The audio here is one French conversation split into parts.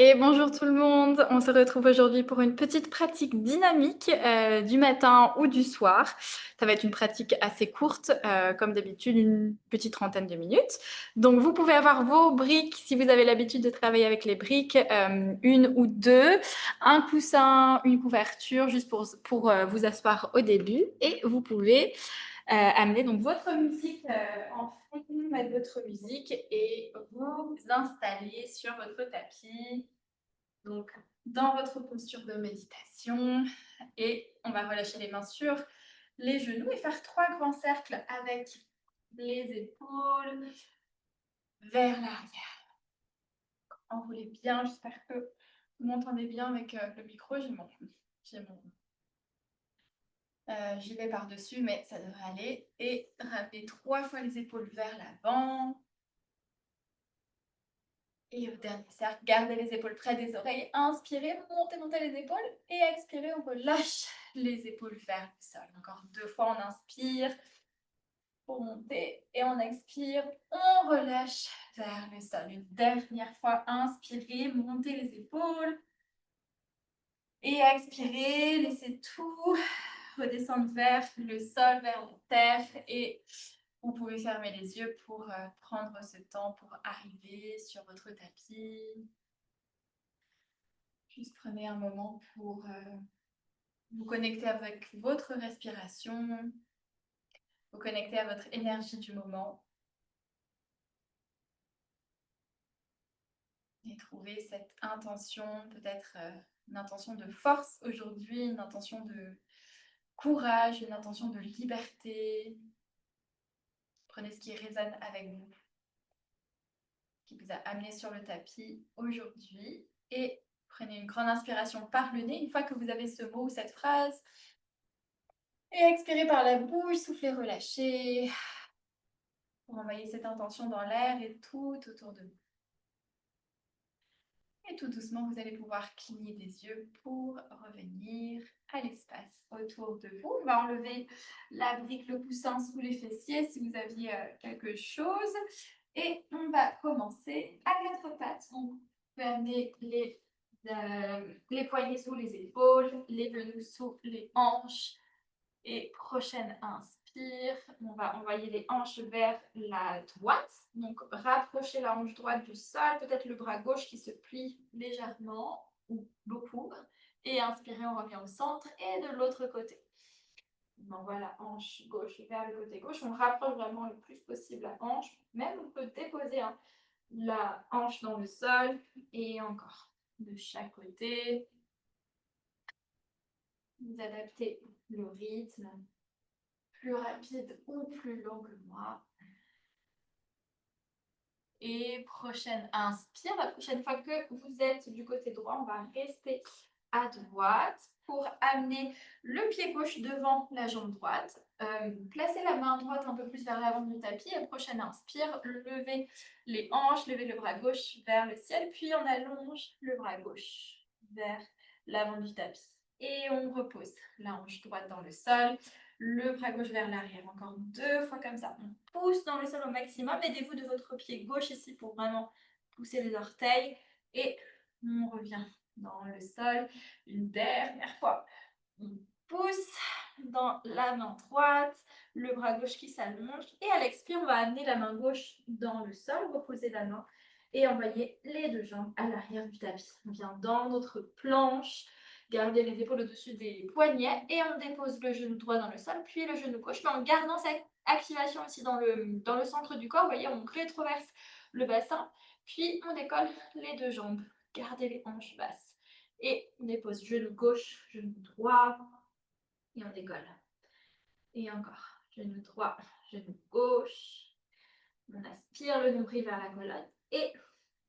Et bonjour tout le monde, on se retrouve aujourd'hui pour une petite pratique dynamique du matin ou du soir. Ça va être une pratique assez courte, comme d'habitude, une petite trentaine de minutes. Donc vous pouvez avoir vos briques, si vous avez l'habitude de travailler avec les briques, une ou deux, un coussin, une couverture, juste pour vous asseoir au début. Et vous pouvez amener donc votre musique en fond, mettre votre musique et vous installer sur votre tapis, donc dans votre posture de méditation. Et on va relâcher les mains sur les genoux et faire 3 grands cercles avec les épaules vers l'arrière. Enroulez bien, j'espère que vous m'entendez bien avec le micro. J'y vais par-dessus, mais ça devrait aller. Et ramenez 3 fois les épaules vers l'avant. Et au dernier cercle, gardez les épaules près des oreilles. Inspirez, montez les épaules. Et expirez, on relâche les épaules vers le sol. Encore 2 fois, on inspire pour monter. Et on expire, on relâche vers le sol. Une dernière fois, inspirez, montez les épaules. Et expirez, laissez tout redescendre vers le sol, vers la terre. Et vous pouvez fermer les yeux pour prendre ce temps pour arriver sur votre tapis. Juste prenez un moment pour vous connecter avec votre respiration, vous connecter à votre énergie du moment et trouver cette intention, peut-être une intention de force aujourd'hui, une intention de courage, une intention de liberté. Prenez ce qui résonne avec vous, qui vous a amené sur le tapis aujourd'hui et prenez une grande inspiration par le nez une fois que vous avez ce mot ou cette phrase. Et expirez par la bouche, soufflez, relâchez. Pour envoyer cette intention dans l'air et tout autour de vous. Et tout doucement, vous allez pouvoir cligner des yeux pour revenir à l'espace autour de vous. On va enlever la brique, le coussin sous les fessiers si vous aviez quelque chose. Et on va commencer à 4 pattes. Donc, vous pouvez amener les poignets sous les épaules, les genoux sous les hanches. Et prochaine inspire, on va envoyer les hanches vers la droite. Donc, rapprochez la hanche droite du sol, peut-être le bras gauche qui se plie légèrement ou beaucoup. Et inspirez, on revient au centre et de l'autre côté. On envoie la hanche gauche vers le côté gauche. On rapproche vraiment le plus possible la hanche. Même on peut déposer la hanche dans le sol et encore de chaque côté. Vous adaptez le rythme. Plus rapide ou plus long que moi. Et prochaine inspire. La prochaine fois que vous êtes du côté droit, on va rester à droite pour amener le pied gauche devant la jambe droite. Placez la main droite un peu plus vers l'avant du tapis. Et prochaine inspire, levez les hanches, levez le bras gauche vers le ciel. Puis on allonge le bras gauche vers l'avant du tapis. Et on repose la hanche droite dans le sol. Le bras gauche vers l'arrière, encore 2 fois comme ça. On pousse dans le sol au maximum. Aidez-vous de votre pied gauche ici pour vraiment pousser les orteils. Et on revient dans le sol. Une dernière fois. On pousse dans la main droite, le bras gauche qui s'allonge. Et à l'expire, on va amener la main gauche dans le sol, reposer la main et envoyer les 2 jambes à l'arrière du tapis. On vient dans notre planche. Gardez les épaules au-dessus des poignets et on dépose le genou droit dans le sol, puis le genou gauche, mais en gardant cette activation aussi dans le centre du corps. Vous voyez, on rétroverse le bassin, puis on décolle les 2 jambes. Gardez les hanches basses. Et on dépose genou gauche, genou droit, et on décolle. Et encore, genou droit, genou gauche. On aspire le nombril vers la colonne et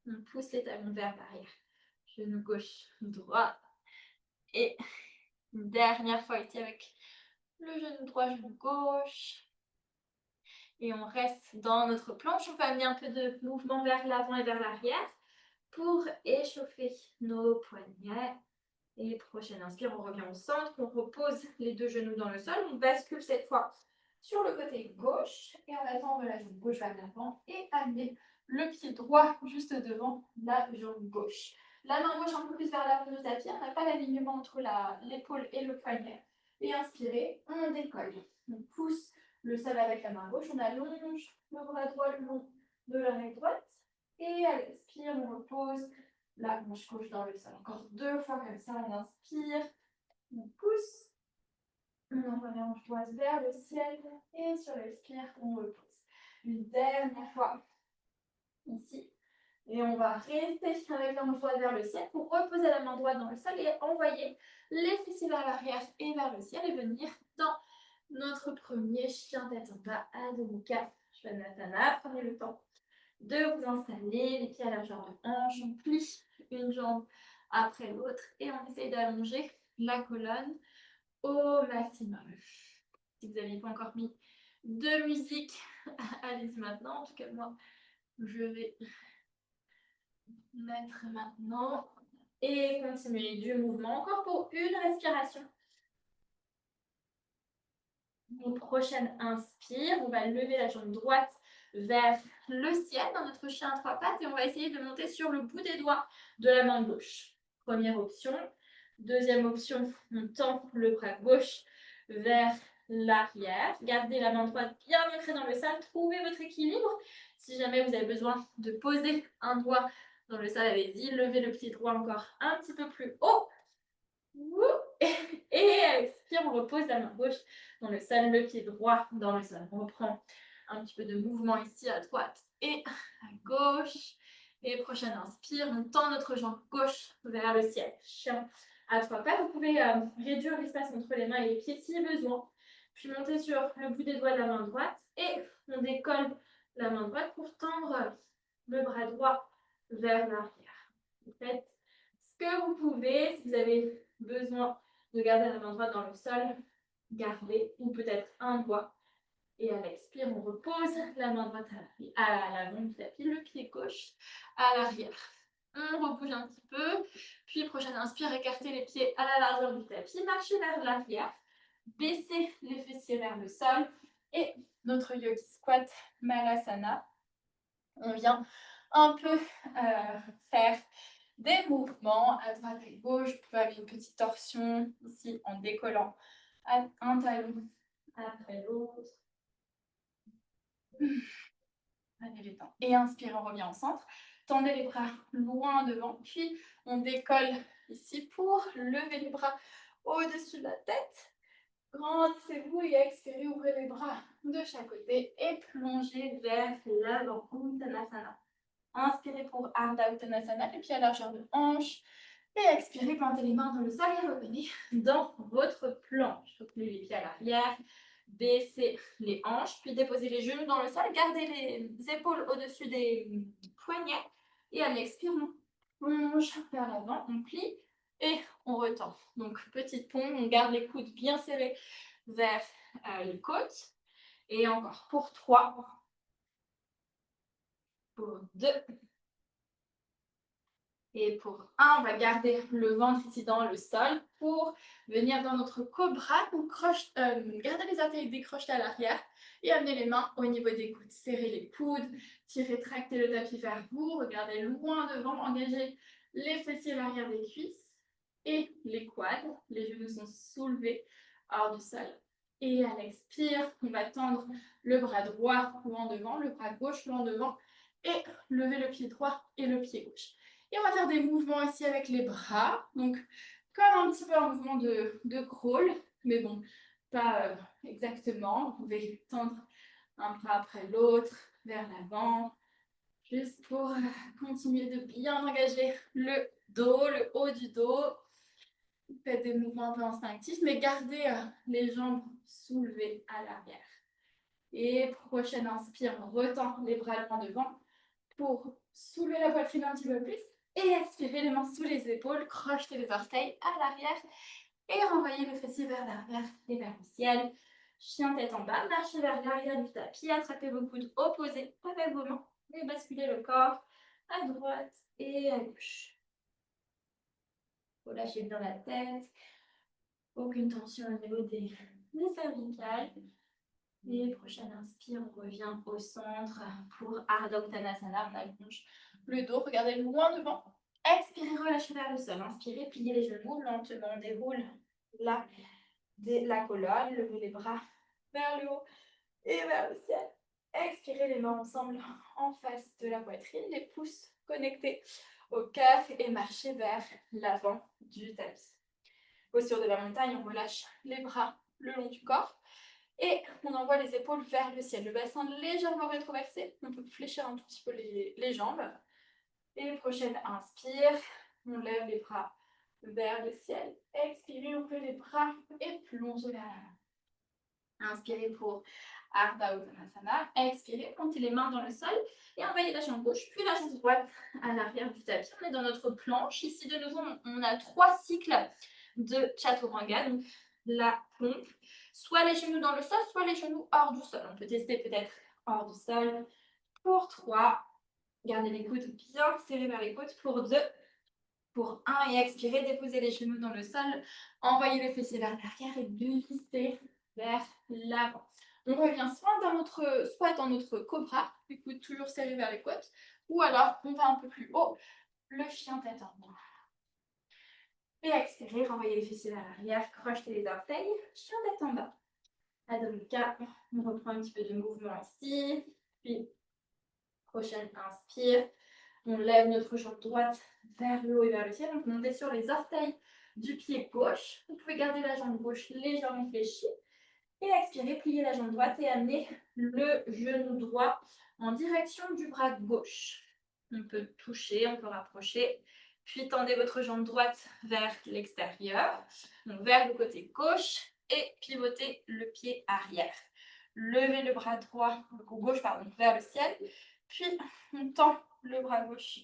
on pousse les talons vers l'arrière. Genou gauche, droit. Et une dernière fois ici avec le genou droit, genou gauche. Et on reste dans notre planche. On peut amener un peu de mouvement vers l'avant et vers l'arrière pour échauffer nos poignets. Et prochaine inspire, on revient au centre. On repose les 2 genoux dans le sol. On bascule cette fois sur le côté gauche. Et on attend la jambe gauche vers l'avant et amener le pied droit juste devant la jambe gauche. La main gauche un peu plus vers l'avant du tapis. On n'a pas l'alignement entre l'épaule et le poignet. Et inspirez, on décolle. On pousse le sol avec la main gauche. On allonge le bras droit le long de l'oreille droite. Et à l'expire, on repose la hanche gauche dans le sol. Encore 2 fois comme ça. On inspire, on pousse. On envoie la hanche droite vers le ciel. Et sur l'expire, on repose. Une dernière fois. Ici. Et on va rester avec la main droite vers le ciel pour reposer la main droite dans le sol et envoyer les fessiers vers l'arrière et vers le ciel et venir dans notre premier chien tête en bas, Adho Mukha Svanasana. Prenez le temps de vous installer, les pieds à la largeur de hanche, on plie une jambe après l'autre et on essaye d'allonger la colonne au maximum. Si vous n'avez pas encore mis de musique, allez-y maintenant. En tout cas, moi, je vais mettre maintenant et continuer du mouvement. Encore pour une respiration. Une prochaine inspire, on va lever la jambe droite vers le ciel dans notre chien à 3 pattes et on va essayer de monter sur le bout des doigts de la main gauche. Première option. Deuxième option, on tend le bras gauche vers l'arrière. Gardez la main droite bien ancrée dans le sol. Trouvez votre équilibre. Si jamais vous avez besoin de poser un doigt dans le sol, allez-y. Levez le pied droit encore un petit peu plus haut. Et expire, on repose la main gauche dans le sol, le pied droit dans le sol. On reprend un petit peu de mouvement ici à droite et à gauche. Et prochaine inspire, on tend notre jambe gauche vers le ciel. Chien à 3 pattes. Vous pouvez réduire l'espace entre les mains et les pieds si besoin. Puis monter sur le bout des doigts de la main droite et on décolle la main droite pour tendre le bras droit vers l'arrière. Vous faites ce que vous pouvez. Si vous avez besoin de garder la main droite dans le sol, gardez, ou peut-être un doigt. Et à l'expire, on repose la main droite à l'avant du tapis, le pied gauche à l'arrière. On rebouge un petit peu, puis prochaine inspire, écartez les pieds à la largeur du tapis, marchez vers l'arrière, baissez les fessiers vers le sol et notre yogi squat malasana. On vient un peu faire des mouvements à droite et gauche. Vous pouvez avoir une petite torsion ici en décollant un talon après l'autre. Prenez les temps. Et inspirez, on revient au centre. Tendez les bras loin devant, puis on décolle ici pour lever les bras au-dessus de la tête. Grandissez-vous et expirez, ouvrez les bras de chaque côté et plongez vers l'avant, Uttanasana. Inspirez pour Ardha Uttanasana, les pieds à la largeur de hanche. Et expirez, plantez les mains dans le sol et revenez dans votre planche. Reculez les pieds à l'arrière, baissez les hanches, puis déposez les genoux dans le sol. Gardez les épaules au-dessus des poignets. Et à l'expire, on plonge vers l'avant, on plie et on retend. Donc, petite pompe, on garde les coudes bien serrés vers les côtes. Et encore pour 3, pour 2, et pour 1, on va garder le ventre ici dans le sol pour venir dans notre cobra. Donc, gardez les orteils décrochés à l'arrière et amenez les mains au niveau des coudes. Serrez les coudes, tirez, tractez le tapis vers vous. Regardez loin devant, engagez les fessiers à l'arrière des cuisses et les quads. Les genoux sont soulevés hors du sol. Et à l'expire, on va tendre le bras droit loin devant, le bras gauche loin devant et lever le pied droit et le pied gauche. Et on va faire des mouvements ici avec les bras. Donc, comme un petit peu un mouvement de crawl. Mais bon, pas exactement. Vous pouvez tendre un bras après l'autre vers l'avant. Juste pour continuer de bien engager le dos, le haut du dos. Faites des mouvements un peu instinctifs, mais gardez les jambes soulevées à l'arrière. Et prochaine inspire, on retend les bras loin devant pour soulever la poitrine un petit peu plus. Et expirez, les mains sous les épaules, crochetez les orteils à l'arrière et renvoyez le fessier vers l'arrière et vers le ciel. Chien tête en bas, marchez vers l'arrière du tapis, attrapez vos coudes opposés avec vos mains et basculez le corps à droite et à gauche. Relâchez bien la tête, aucune tension au niveau des cervicales. Et prochaine inspire, on revient au centre pour Ardha Uttanasana, on allonge le dos, regardez loin devant. Expirez, relâchez vers le sol. Inspirez, pliez les genoux lentement, déroule la colonne, levez les bras vers le haut et vers le ciel. Expirez les mains ensemble en face de la poitrine, les pouces connectés au cœur et marchez vers l'avant du tapis. Posture de la montagne, on relâche les bras le long du corps et on envoie les épaules vers le ciel. Le bassin légèrement rétroversé, on peut fléchir un tout petit peu les jambes. Et prochaine, inspire, on lève les bras vers le ciel. Expirez, ouvrez les bras et plongez vers l'avant. Inspirez pour Ardha Uttanasana. Expirez, plantez les mains dans le sol et envoyez la jambe gauche, puis la jambe droite à l'arrière du tapis. On est dans notre planche. Ici, de nouveau, on a 3 cycles de Chaturanga, donc la pompe. Soit les genoux dans le sol, soit les genoux hors du sol. On peut tester peut-être hors du sol pour 3. Gardez les coudes bien serrés vers les côtes pour 2. Pour 1 et expirez, déposez les genoux dans le sol. Envoyez le fessier vers l'arrière et glissez vers l'avant. On revient soit dans notre cobra, les coudes toujours serrés vers les côtes, ou alors on va un peu plus haut, le chien tête en bas. Et expirez, renvoyez les fessiers vers l'arrière, crochetez les orteils, chien tête en bas. Adho Mukha, on reprend un petit peu de mouvement ici, puis prochaine inspire. On lève notre jambe droite vers le haut et vers le ciel. Donc, montez sur les orteils du pied gauche. Vous pouvez garder la jambe gauche légèrement fléchie. Et expirez, pliez la jambe droite et amenez le genou droit en direction du bras gauche. On peut toucher, on peut rapprocher. Puis tendez votre jambe droite vers l'extérieur, donc vers le côté gauche, et pivotez le pied arrière. Levez le bras gauche vers le ciel. Puis on tend le bras gauche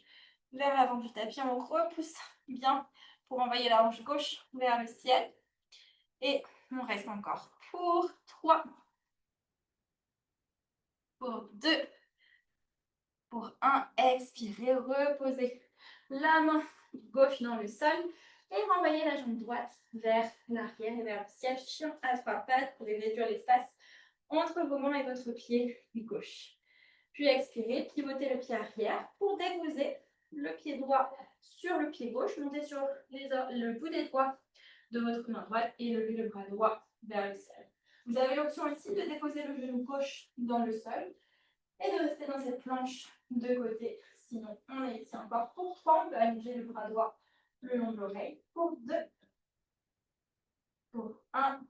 vers l'avant du tapis. On repousse bien pour envoyer la hanche gauche vers le ciel. Et on reste encore pour 3, pour 2, pour 1. Expirez, reposez la main gauche dans le sol et renvoyez la jambe droite vers l'arrière et vers le ciel. Chien à 3 pattes pour réduire l'espace entre vos mains et votre pied gauche. Puis expirez, pivotez le pied arrière pour déposer le pied droit sur le pied gauche. Montez sur le bout des doigts de votre main droite et levez le bras droit vers le sol. Vous avez l'option ici de déposer le genou gauche dans le sol et de rester dans cette planche de côté. Sinon, on est ici encore pour 3. On peut allonger le bras droit le long de l'oreille. Pour 2. Pour 1.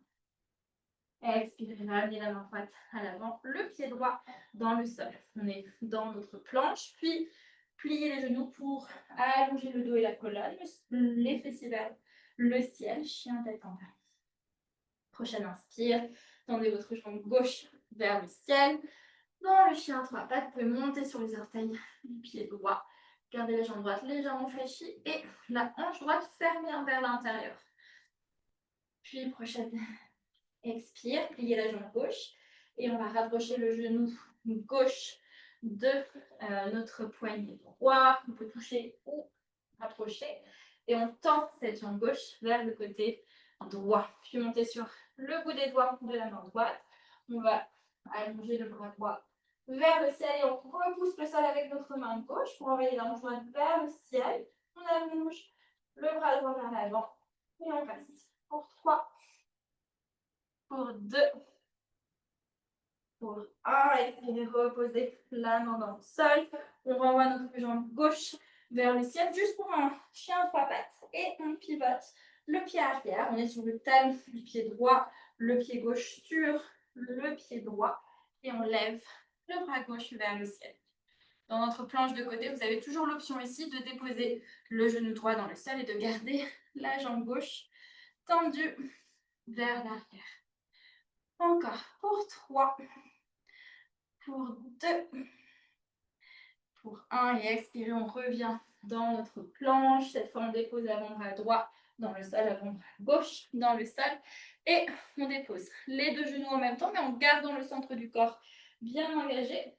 Expirez, ramenez la main droite à l'avant, le pied droit dans le sol. On est dans notre planche, puis pliez les genoux pour allonger le dos et la colonne, les fessiers vers le ciel, chien tête en bas. Prochaine inspire, tendez votre jambe gauche vers le ciel. Dans le chien à 3 pattes, vous pouvez monter sur les orteils du pied droit. Gardez la jambe droite légèrement fléchie et la hanche droite fermée vers l'intérieur. Puis prochaine expire, pliez la jambe gauche et on va rapprocher le genou gauche de notre poignet droit. On peut toucher ou rapprocher et on tend cette jambe gauche vers le côté droit. Puis monter sur le bout des doigts de la main droite. On va allonger le bras droit vers le ciel et on repousse le sol avec notre main gauche pour envoyer la hanche droite vers le ciel. On allonge le bras droit vers l'avant et on reste pour 3. Pour 2, pour 1, expirez, reposez la main dans le sol. On renvoie notre jambe gauche vers le ciel, juste pour un chien à 3 pattes. Et on pivote le pied arrière. On est sur le talon du pied droit, le pied gauche sur le pied droit. Et on lève le bras gauche vers le ciel. Dans notre planche de côté, vous avez toujours l'option ici de déposer le genou droit dans le sol et de garder la jambe gauche tendue vers l'arrière. Encore pour 3, pour 2, pour 1 et expirez, on revient dans notre planche. Cette fois, on dépose l'avant-bras droit dans le sol, l'avant-bras gauche dans le sol et on dépose les 2 genoux en même temps, mais en gardant le centre du corps bien engagé.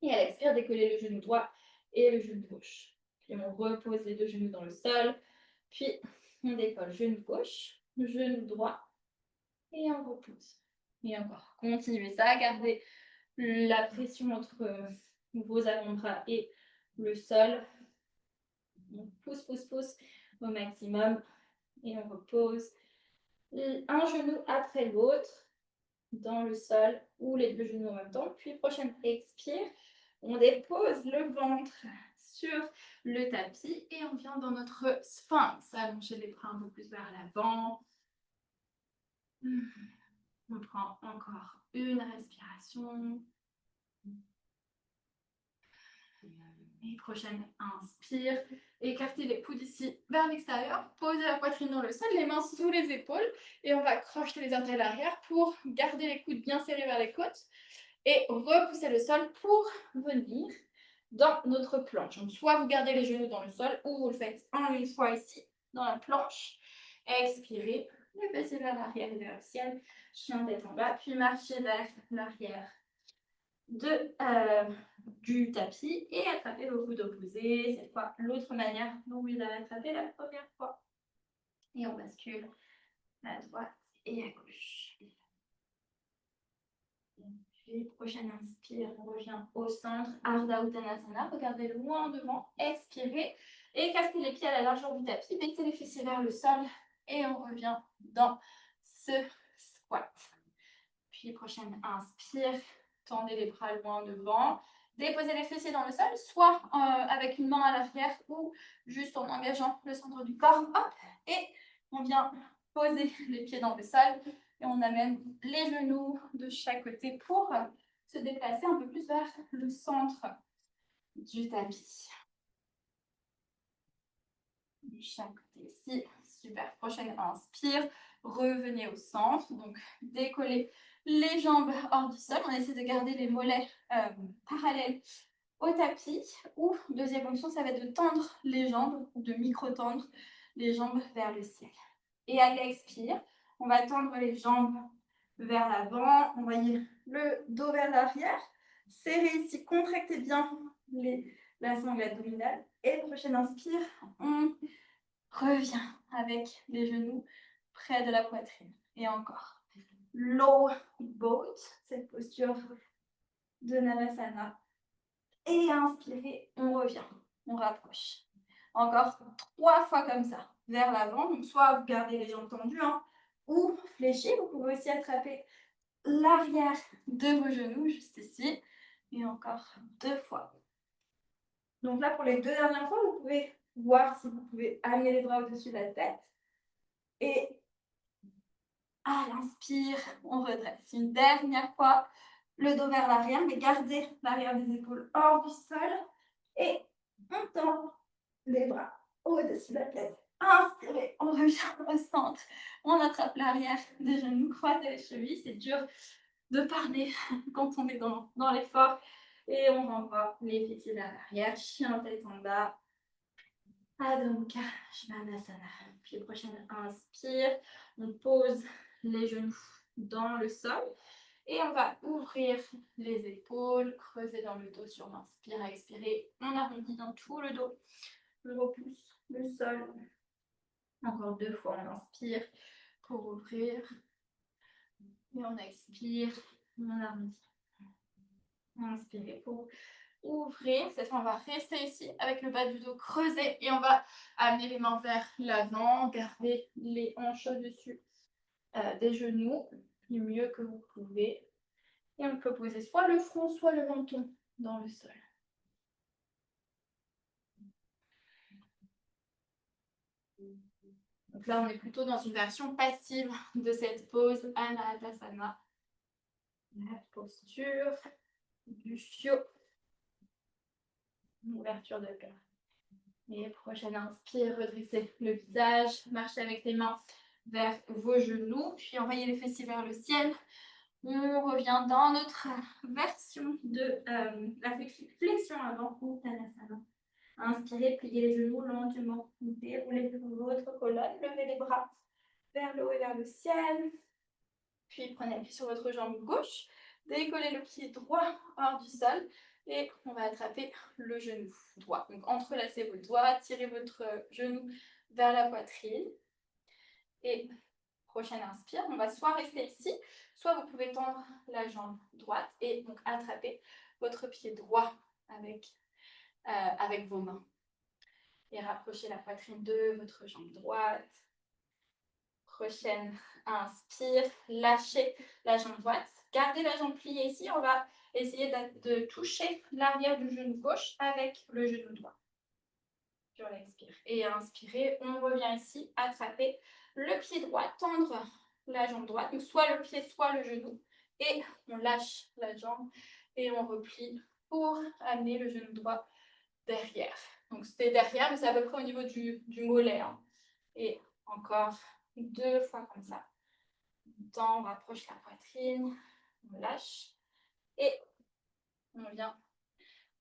Et à l'expire, décollez le genou droit et le genou gauche. Puis on repose les 2 genoux dans le sol, puis on décolle genou gauche, genou droit et on repose. Et encore, continuez ça, gardez la pression entre vos avant-bras et le sol. On pousse au maximum et on repose un genou après l'autre dans le sol ou les deux genoux en même temps. Puis prochaine expire, on dépose le ventre sur le tapis et on vient dans notre sphinx. Allonger les bras un peu plus vers l'avant. On prend encore une respiration. Et prochaine inspire. Écartez les coudes ici vers l'extérieur. Posez la poitrine dans le sol, les mains sous les épaules. Et on va crocheter les orteils arrière pour garder les coudes bien serrés vers les côtes. Et repousser le sol pour venir dans notre planche. Donc, soit vous gardez les genoux dans le sol ou vous le faites en une fois ici dans la planche. Expirez, le fessier vers l'arrière et vers le ciel. Chien tête en bas, puis marchez vers l'arrière du tapis et attrapez vos coudes opposés. Cette fois, l'autre manière dont vous avez attrapé la première fois. Et on bascule à droite et à gauche. Puis, prochaine inspire, on revient au centre, Ardha Uttanasana. Regardez loin devant, expirez et cassez les pieds à la largeur du tapis. Baissez les fessiers vers le sol et on revient dans ce squat. Puis, prochaine inspire, tendez les bras loin devant. Déposez les fessiers dans le sol, soit avec une main à l'arrière ou juste en engageant le centre du corps. Hop, et on vient poser les pieds dans le sol. Et on amène les genoux de chaque côté pour se déplacer un peu plus vers le centre du tapis. De chaque côté ici. Super. Prochaine inspire. Revenez au centre. Donc, décollez les jambes hors du sol. On essaie de garder les mollets parallèles au tapis. Ou, deuxième option, ça va être de tendre les jambes ou de micro-tendre les jambes vers le ciel. Et à l'expire, on va tendre les jambes vers l'avant, envoyer le dos vers l'arrière, serrez ici, contractez bien la sangle abdominale. Et prochaine inspire, on revient avec les genoux près de la poitrine. Et encore. Low boat, cette posture de Navasana. Et inspirez, on revient, on rapproche. Encore 3 fois comme ça, vers l'avant. Donc soit vous gardez les jambes tendues, ou fléchis. Vous pouvez aussi attraper l'arrière de vos genoux, juste ici. Et encore 2 fois. Donc là, pour les 2 dernières fois, vous pouvez voir si vous pouvez amener les bras au-dessus de la tête. Et à l'inspire, on redresse. Une dernière fois, le dos vers l'arrière, mais gardez l'arrière des épaules hors du sol. Et on tend les bras au-dessus de la tête. Inspirez, on revient au centre. On attrape l'arrière des genoux, croisez les chevilles. C'est dur de parler quand on est dans l'effort. Et on renvoie les fessiers vers l'arrière, chien tête en bas. Adho Mukha Svanasana. Puis prochaine inspire, on pose les genoux dans le sol. Et on va ouvrir les épaules, creuser dans le dos sur l'inspire, expirer. On arrondit dans tout le dos. Je repousse le sol. Encore 2 fois, on inspire pour ouvrir. Et on expire, on arrondit. Inspirez pour ouvrir. Cette fois, on va rester ici avec le bas du dos creusé et on va amener les mains vers l'avant, garder les hanches au-dessus des genoux du mieux que vous pouvez. Et on peut poser soit le front, soit le menton dans le sol. Donc là, on est plutôt dans une version passive de cette pose Anatasana. La posture du chiot. Ouverture de cœur. Et prochaine inspire, redressez le visage, marchez avec les mains vers vos genoux, puis envoyez les fessiers vers le ciel. On revient dans notre version de la flexion avant Uttanasana. Inspirez, pliez les genoux lentement, déroulez votre colonne, levez les bras vers le haut et vers le ciel. Puis prenez appui sur votre jambe gauche, décollez le pied droit hors du sol et on va attraper le genou droit. Donc entrelacez vos doigts, tirez votre genou vers la poitrine. Et prochaine inspire, on va soit rester ici, soit vous pouvez tendre la jambe droite et donc attraper votre pied droit avec vos mains. et rapprochez la poitrine de votre jambe droite. Prochaine, inspire, lâchez la jambe droite. Gardez la jambe pliée ici. On va essayer de toucher l'arrière du genou gauche avec le genou droit. Sur l'expire. Et inspirez, on revient ici, attraper le pied droit, tendre la jambe droite, donc soit le pied, soit le genou. Et on lâche la jambe et on replie pour amener le genou droit derrière. Donc c'était derrière, mais c'est à peu près au niveau du mollet. Hein. Et encore 2 fois comme ça. On tend, on rapproche la poitrine, on lâche et on vient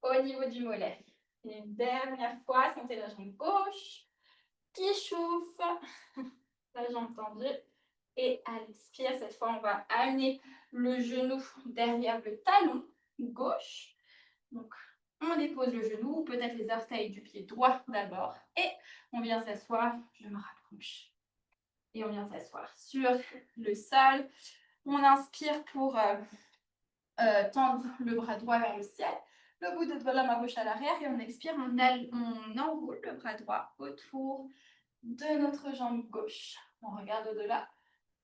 au niveau du mollet. Et une dernière fois, sentez la jambe gauche qui chauffe, la jambe tendue. Et à l'expire, cette fois, on va amener le genou derrière le talon gauche. Donc, on dépose le genou, peut-être les orteils du pied droit d'abord. Et on vient s'asseoir, je me rapproche. Et on vient s'asseoir sur le sol. On inspire pour tendre le bras droit vers le ciel. Le bout de la main gauche à l'arrière. Et on expire, on enroule le bras droit autour de notre jambe gauche. On regarde au-delà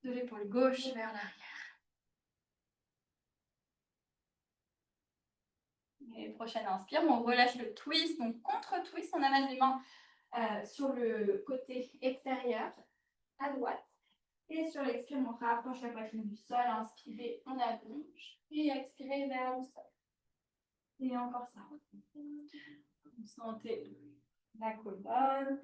de l'épaule gauche vers l'arrière. Et prochaine inspire, on relâche le twist. Donc contre-twist, on amène les mains sur le côté extérieur, à droite. Et sur l'expire, on rapproche la poitrine du sol. Inspirez, on allonge. Et expirez vers le sol. Et encore ça. Vous sentez la colonne.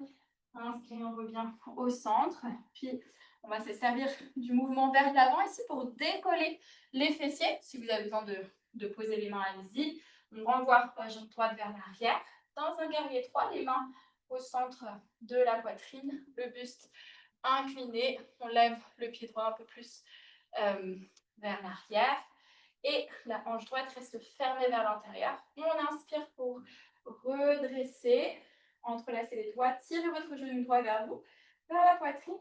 Inspirez, on revient au centre. Puis, on va se servir du mouvement vers l'avant ici pour décoller les fessiers. Si vous avez besoin de poser les mains, allez-y. On renvoie la jambe droite vers l'arrière. Dans un guerrier 3, les mains au centre de la poitrine, le buste incliné. On lève le pied droit un peu plus vers l'arrière. Et la hanche droite reste fermée vers l'intérieur. On inspire pour redresser, entrelacer les doigts, tirez votre genou droit vers vous, vers la poitrine.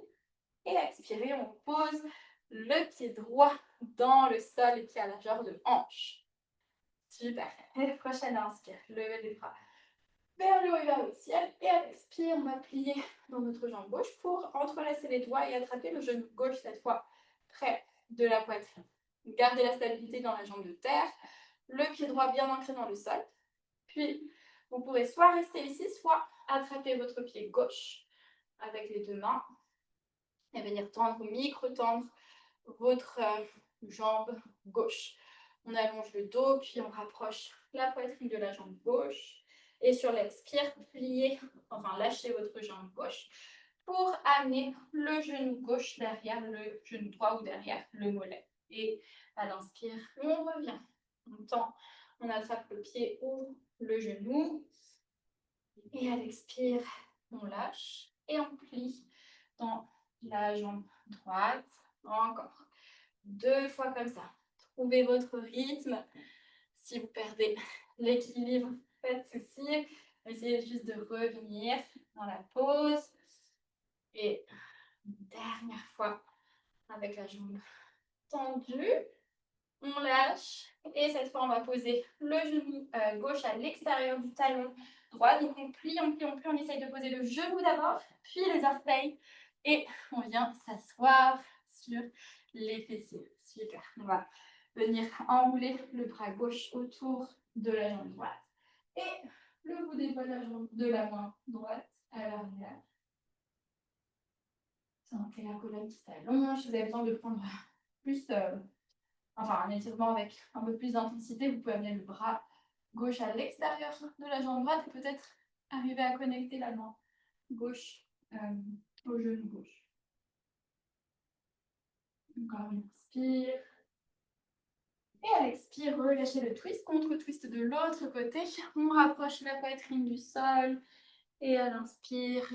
Et expirez, on pose le pied droit dans le sol, les pieds à largeur de hanche. Super. Et prochaine inspire, levez les bras vers le haut et vers le ciel. Et à l'expire, on va plier dans notre jambe gauche pour entrelacer les doigts et attraper le genou gauche cette fois près de la poitrine. Gardez la stabilité dans la jambe de terre, le pied droit bien ancré dans le sol. Puis, vous pourrez soit rester ici, soit attraper votre pied gauche avec les deux mains et venir tendre, micro-tendre votre jambe gauche. On allonge le dos, puis on rapproche la poitrine de la jambe gauche. Et sur l'expire, pliez, enfin lâchez votre jambe gauche pour amener le genou gauche derrière le genou droit ou derrière le mollet. Et à l'inspire, on revient. On tend, on attrape le pied ou le genou. Et à l'expire, on lâche et on plie dans la jambe droite. Encore 2 fois comme ça. Trouvez votre rythme. Si vous perdez l'équilibre, faites ceci. Essayez juste de revenir dans la pause. Et une dernière fois avec la jambe tendue. On lâche. Et cette fois, on va poser le genou gauche à l'extérieur du talon droit. Donc, on plie, on plie, on plie. On essaye de poser le genou d'abord, puis les orteils. Et on vient s'asseoir sur les fessiers. Super. On va venir enrouler le bras gauche autour de la jambe droite. Et le bout des doigts de la main droite à l'arrière. Sentez la colonne qui s'allonge. Si vous avez besoin de prendre plus... un étirement avec un peu plus d'intensité, vous pouvez amener le bras gauche à l'extérieur de la jambe droite et peut-être arriver à connecter la main gauche au genou gauche. Encore une inspire. Et à l'expire, relâchez le twist, contre-twist de l'autre côté. On rapproche la poitrine du sol. Et à l'inspire,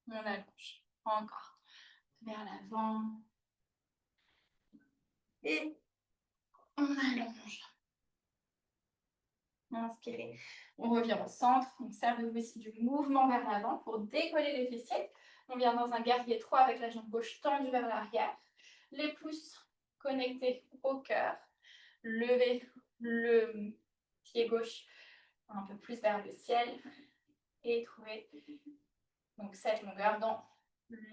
on allonge. Encore. Vers l'avant. Et on allonge. Inspirez. On revient au centre. Donc, servez-vous ici du mouvement vers l'avant pour décoller les fessiers. On vient dans un guerrier 3 avec la jambe gauche tendue vers l'arrière. Les pouces connectés au cœur. Levez le pied gauche un peu plus vers le ciel. Et trouvez Donc cette longueur dans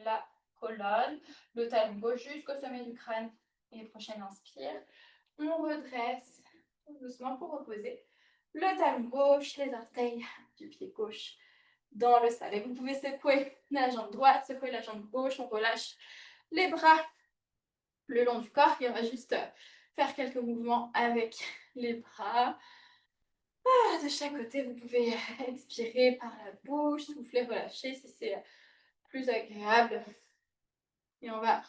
la colonne, le talon gauche jusqu'au sommet du crâne. Et prochaine inspire, on redresse tout doucement pour reposer le talon gauche, les orteils du pied gauche dans le sol. Et vous pouvez secouer la jambe droite, secouer la jambe gauche, on relâche les bras le long du corps et on va juste faire quelques mouvements avec les bras. De chaque côté, vous pouvez expirer par la bouche, souffler, relâcher si c'est plus agréable. Et on va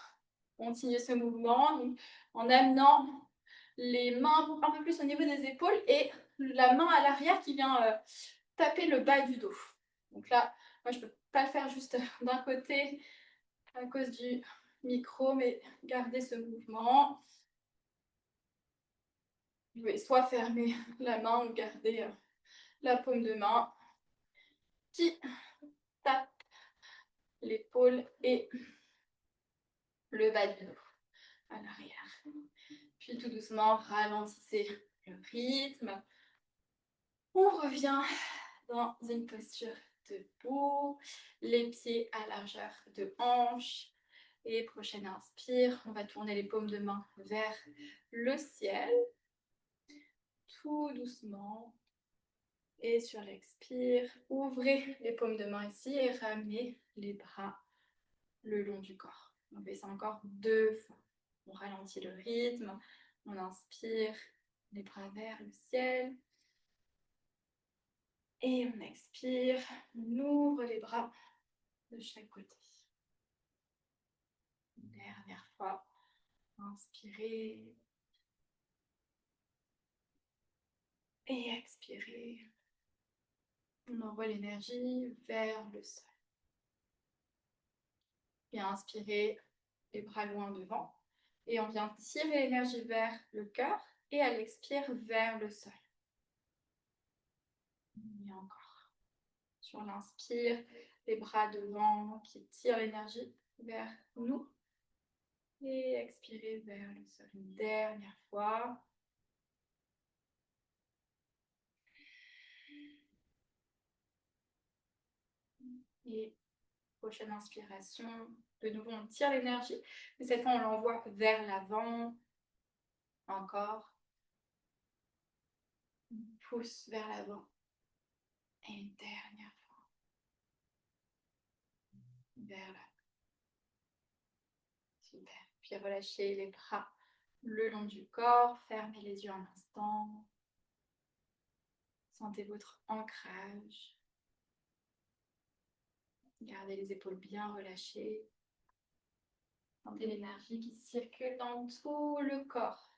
continuer ce mouvement donc, en amenant les mains un peu plus au niveau des épaules et la main à l'arrière qui vient taper le bas du dos. Donc là, moi je ne peux pas le faire juste d'un côté à cause du micro, mais gardez ce mouvement. Vous pouvez soit fermer la main ou garder la paume de main qui tape l'épaule et le bas du dos à l'arrière. Puis tout doucement, ralentissez le rythme. On revient dans une posture debout, les pieds à largeur de hanche. Et prochaine inspire, on va tourner les paumes de main vers le ciel, tout doucement. Et sur l'expire, ouvrez les paumes de main ici et ramenez les bras le long du corps. On fait ça encore 2 fois. On ralentit le rythme, on inspire, les bras vers le ciel. Et on expire, on ouvre les bras de chaque côté. Une dernière fois, inspirez. Et expirez. On envoie l'énergie vers le sol. Et inspirez, les bras loin devant. Et on vient tirer l'énergie vers le cœur et à l'expire vers le sol. Et encore. Sur l'inspire, les bras devant qui tirent l'énergie vers nous. Et expirez vers le sol. Une dernière fois. Et prochaine inspiration. De nouveau, on tire l'énergie. Mais cette fois, on l'envoie vers l'avant. Encore. On pousse vers l'avant. Et une dernière fois. Vers l'avant. Super. Puis relâchez les bras le long du corps. Fermez les yeux un instant. Sentez votre ancrage. Gardez les épaules bien relâchées. Sentez l'énergie qui circule dans tout le corps.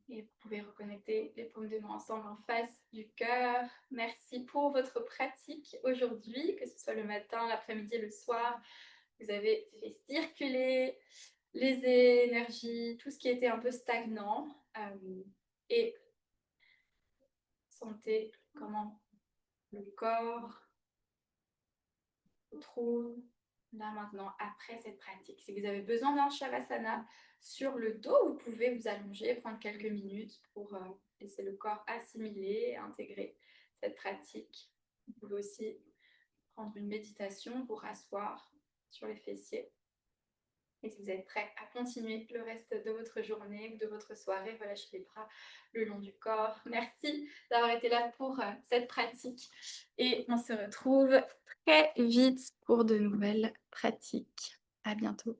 Et vous pouvez reconnecter les paumes de main ensemble en face du cœur. Merci pour votre pratique aujourd'hui, que ce soit le matin, l'après-midi, le soir. Vous avez fait circuler les énergies, tout ce qui était un peu stagnant. Et sentez comment le corps se trouve là maintenant après cette pratique. Si vous avez besoin d'un Shavasana sur le dos, vous pouvez vous allonger, prendre quelques minutes pour laisser le corps assimiler, intégrer cette pratique. Vous pouvez aussi prendre une méditation pour asseoir sur les fessiers. Et si vous êtes prêt à continuer le reste de votre journée ou de votre soirée, relâchez les bras le long du corps. Merci d'avoir été là pour cette pratique. Et on se retrouve très vite pour de nouvelles pratiques. À bientôt.